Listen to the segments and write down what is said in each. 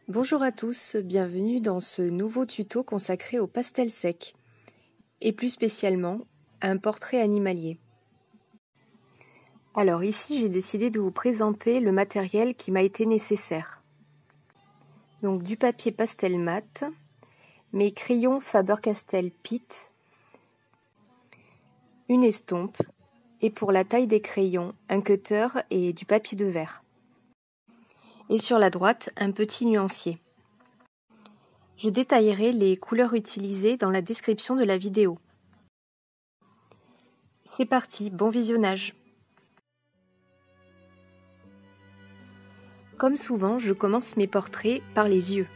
Bonjour à tous, bienvenue dans ce nouveau tuto consacré au pastel sec, et plus spécialement à un portrait animalier. Alors ici j'ai décidé de vous présenter le matériel qui m'a été nécessaire. Donc du papier pastel mat, mes crayons Faber-Castell Pitt, une estompe, et pour la taille des crayons, un cutter et du papier de verre. Et sur la droite, un petit nuancier. Je détaillerai les couleurs utilisées dans la description de la vidéo. C'est parti, bon visionnage! Comme souvent, je commence mes portraits par les yeux.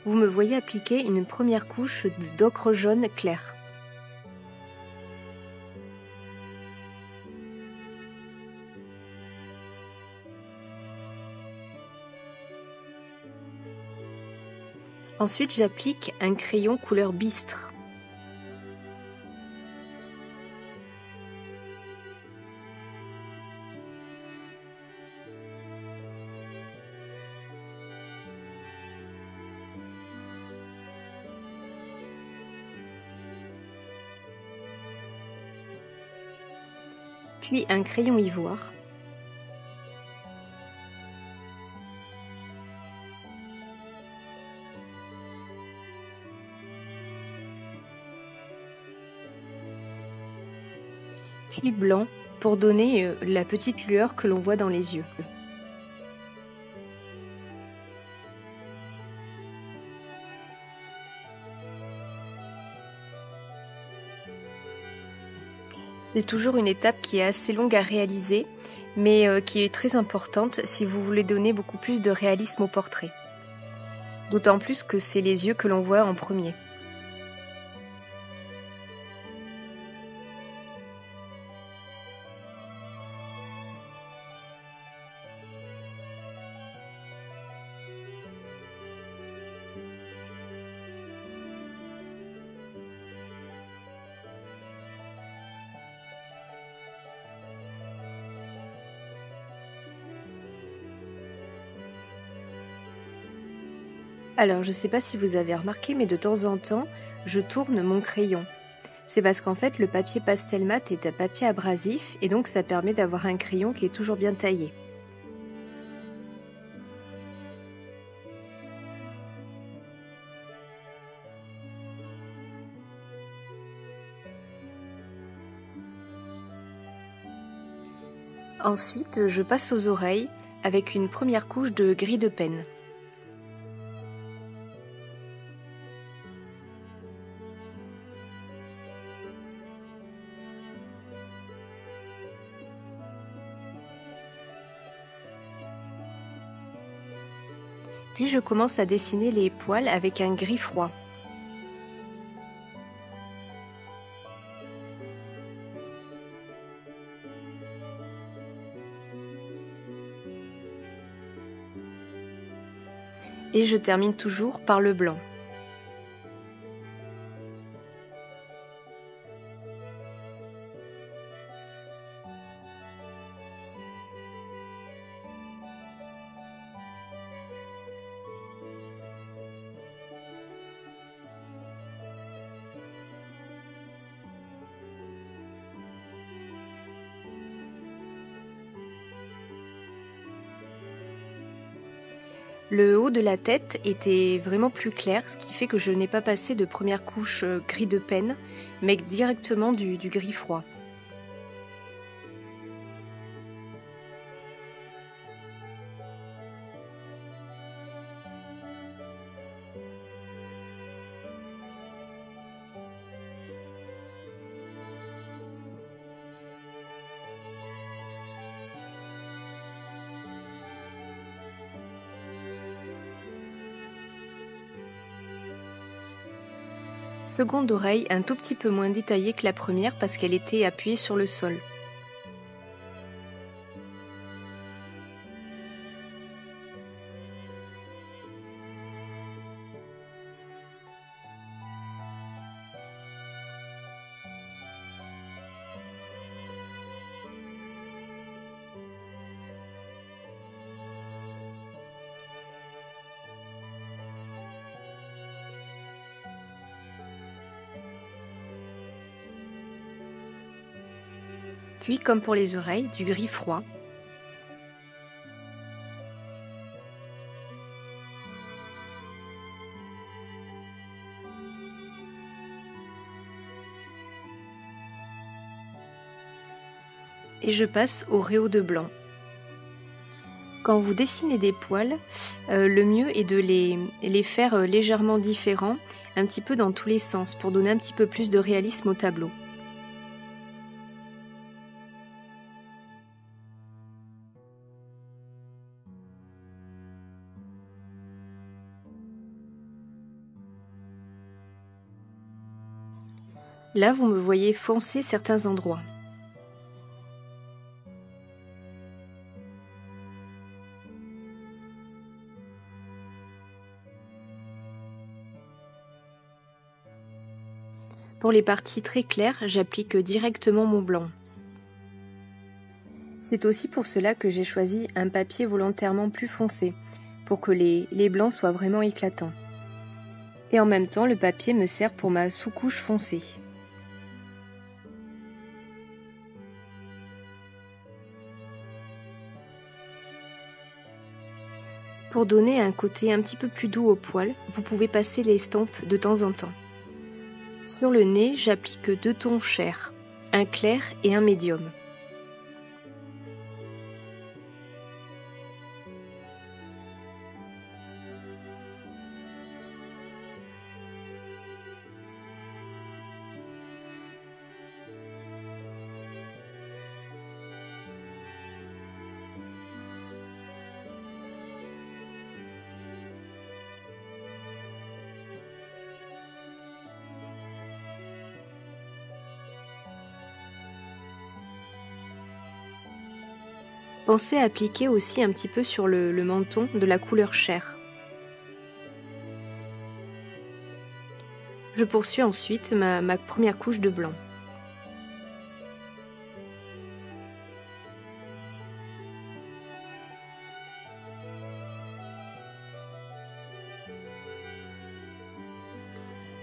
Vous me voyez appliquer une première couche d'ocre jaune clair. Ensuite, j'applique un crayon couleur bistre. Puis un crayon ivoire. Puis blanc pour donner la petite lueur que l'on voit dans les yeux. C'est toujours une étape qui est assez longue à réaliser, mais qui est très importante si vous voulez donner beaucoup plus de réalisme au portrait. D'autant plus que c'est les yeux que l'on voit en premier. Alors, je ne sais pas si vous avez remarqué, mais de temps en temps, je tourne mon crayon. C'est parce qu'en fait, le papier pastel mat est un papier abrasif et donc ça permet d'avoir un crayon qui est toujours bien taillé. Ensuite, je passe aux oreilles avec une première couche de gris de pen. Puis je commence à dessiner les poils avec un gris froid. Et je termine toujours par le blanc. Le haut de la tête était vraiment plus clair, ce qui fait que je n'ai pas passé de première couche gris de pen, mais directement du gris froid. Seconde oreille un tout petit peu moins détaillée que la première parce qu'elle était appuyée sur le sol. Puis, comme pour les oreilles, du gris froid. Et je passe au réau de blanc. Quand vous dessinez des poils, le mieux est de les faire légèrement différents, un petit peu dans tous les sens, pour donner un petit peu plus de réalisme au tableau. Là, vous me voyez foncer certains endroits. Pour les parties très claires, j'applique directement mon blanc. C'est aussi pour cela que j'ai choisi un papier volontairement plus foncé, pour que les blancs soient vraiment éclatants. Et en même temps, le papier me sert pour ma sous-couche foncée. Pour donner un côté un petit peu plus doux au poil, vous pouvez passer l'estampe de temps en temps. Sur le nez, j'applique 2 tons chers, un clair et un médium. Pensez à appliquer aussi un petit peu sur le menton de la couleur chair. Je poursuis ensuite ma première couche de blanc.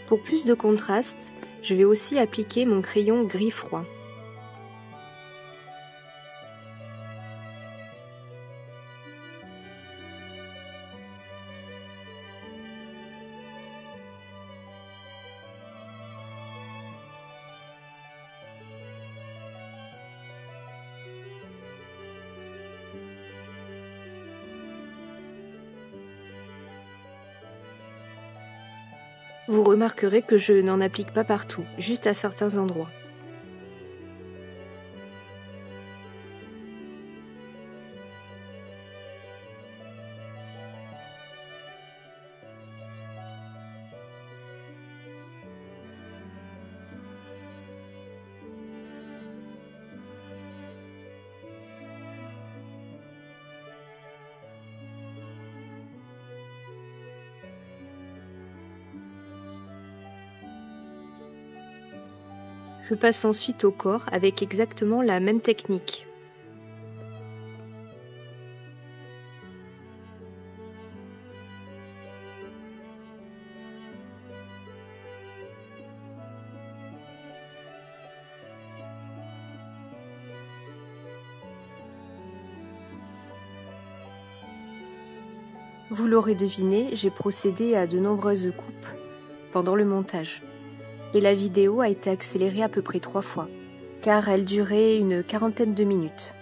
Pour plus de contraste, je vais aussi appliquer mon crayon gris froid. Vous remarquerez que je n'en applique pas partout, juste à certains endroits. Je passe ensuite au corps avec exactement la même technique. Vous l'aurez deviné, j'ai procédé à de nombreuses coupes pendant le montage. Et la vidéo a été accélérée à peu près 3 fois, car elle durait une quarantaine de minutes.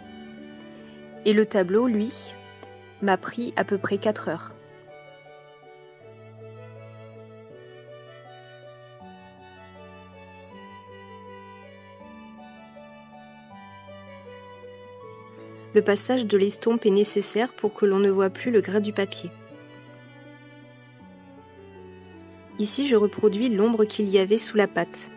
Et le tableau, lui, m'a pris à peu près 4 heures. Le passage de l'estompe est nécessaire pour que l'on ne voit plus le grain du papier. Ici, je reproduis l'ombre qu'il y avait sous la pâte.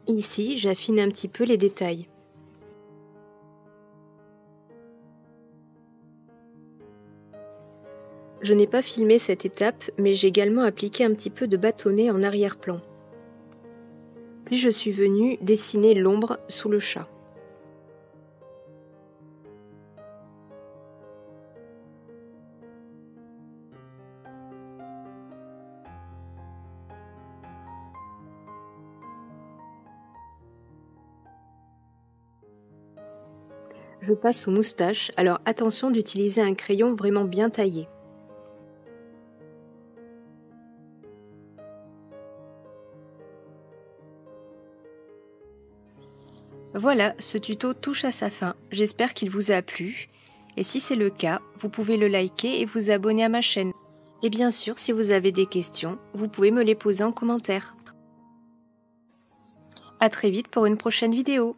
Et ici, j'affine un petit peu les détails. Je n'ai pas filmé cette étape, mais j'ai également appliqué un petit peu de bâtonnet en arrière-plan. Puis je suis venue dessiner l'ombre sous le chat. Je passe aux moustaches, alors attention d'utiliser un crayon vraiment bien taillé. Voilà, ce tuto touche à sa fin, j'espère qu'il vous a plu. Et si c'est le cas, vous pouvez le liker et vous abonner à ma chaîne. Et bien sûr, si vous avez des questions, vous pouvez me les poser en commentaire. À très vite pour une prochaine vidéo.